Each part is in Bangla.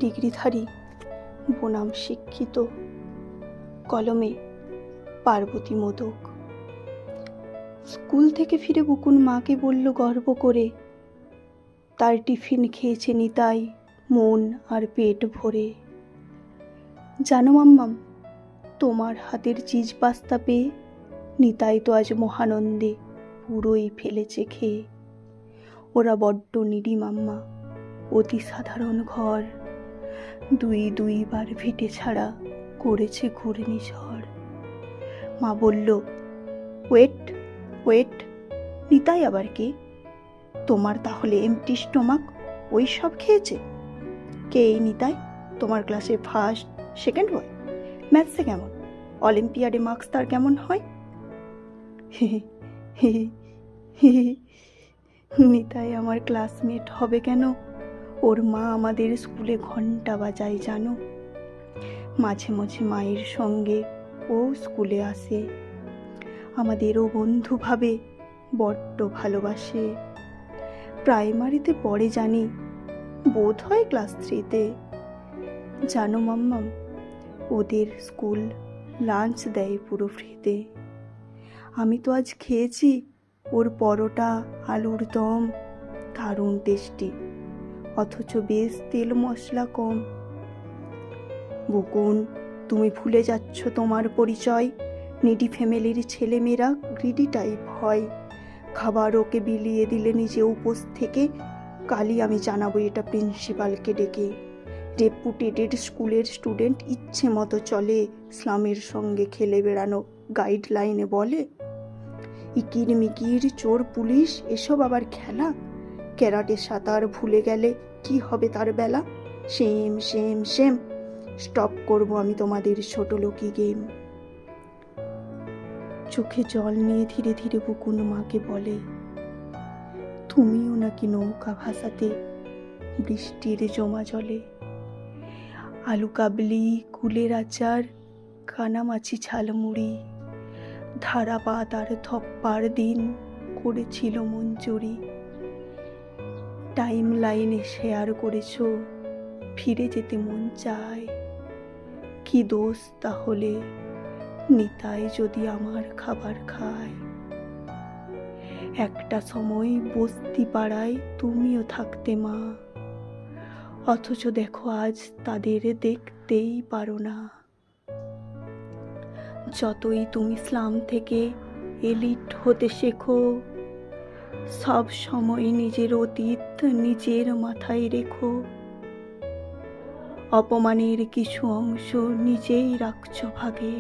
ডিগ্রিধারী, বনাম শিক্ষিত, কলমে পার্বতী মোদক। স্কুল থেকে ফিরে বুকুন মাকে বলল গর্ব করে, তার টিফিন খেয়েছে নিতাই মন আর পেট ভরে। জানো মাম্মাম, তোমার হাতের চিজ পাস্তা পেয়ে নিতাই তো আজ মহানন্দে পুরোই ফেলেছে খেয়ে। ওরা বড্ড নিডি মাম্মা, অতি সাধারণ ঘর, দুইবার ভিটে ছাড়া করেছে ঘূর্ণিঝড়। মা বলল, ওয়েট ওয়েট, নিতাই আবার কে? তোমার তাহলে এমটি স্টোমাক, ওই সব খেয়েছে? কে এই নিতাই? তোমার ক্লাসে ফার্স্ট সেকেন্ড বয়? ম্যাথসে কেমন? অলিম্পিয়াডে মার্কস তার কেমন হয়? নিতাই আমার ক্লাসমেট হবে কেন? ওর মা আমাদের স্কুলে ঘন্টা বাজায় জানো। মাঝে মাঝে মায়ের সঙ্গে ও স্কুলে আসে, আমাদেরও বন্ধু ভাবে, বড্ড ভালোবাসে। প্রাইমারিতে পড়ে জানি, বোধ হয় ক্লাস 3-তে। জানো মাম্মাম, ওদের স্কুল লাঞ্চ দেয় পুরো ফ্রিতে। আমি তো আজ খেয়েছি ওর পরোটা আলুর দম, দারুণ টেস্টি, অথচ বেশ তেল মশলা কম। বুকুন, তুমি ভুলে যাচ্ছ তোমার পরিচয়। নিডি ফ্যামিলির ছেলেমেয়েরা গ্রিডি টাইপ হয়। খাবার ওকে বিলিয়ে দিলে নিজে উপোস থেকে, কালই আমি জানাবো এটা প্রিন্সিপালকে ডেকে। রেপুটেটেড স্কুলের স্টুডেন্ট ইচ্ছে মতো চলে, ইসলামের সঙ্গে খেলে বেড়ানো গাইডলাইনে বলে। ইকির মিকির চোর পুলিশ এসব আবার খেলা? ক্যারাটে সাঁতার ভুলে গেলে কি হবে তার বেলা? সেম সেম সেম, স্টপ করবো আমি তোমাদের ছোট লোকি গেম। চোখে জল নিয়ে ধীরে ধীরে বুকুন মাকে বলে, তুমিও নাকি নৌকা ভাসাতে বৃষ্টির জমা জলে। আলু কাবলি, কুলের আচার, কানামাছি ঝালমুড়ি, ধারাপাত আর থপ্পার দিন করেছিল মঞ্জুরি। টাইম লাইনে শেয়ার করেছ, ফিরে যেতে মন চায়। কি দোষ তাহলে নিতাই যদি আমার খাবার খায়? একটা সময় বস্তি পাড়ায় তুমিও থাকতে মা, অথচ দেখো আজ তাদের দেখতেই পারো না। যতই তুমি ইসলাম থেকে এলিট হতে শেখো, সব সময় নিজের অতীত নিজের মাথায় রেখো। অপমানের কিছু অংশ নিজেই রাখছো ভাগে,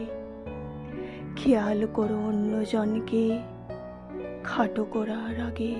খেয়াল করো অন্যজনকে খাটো করার আগে।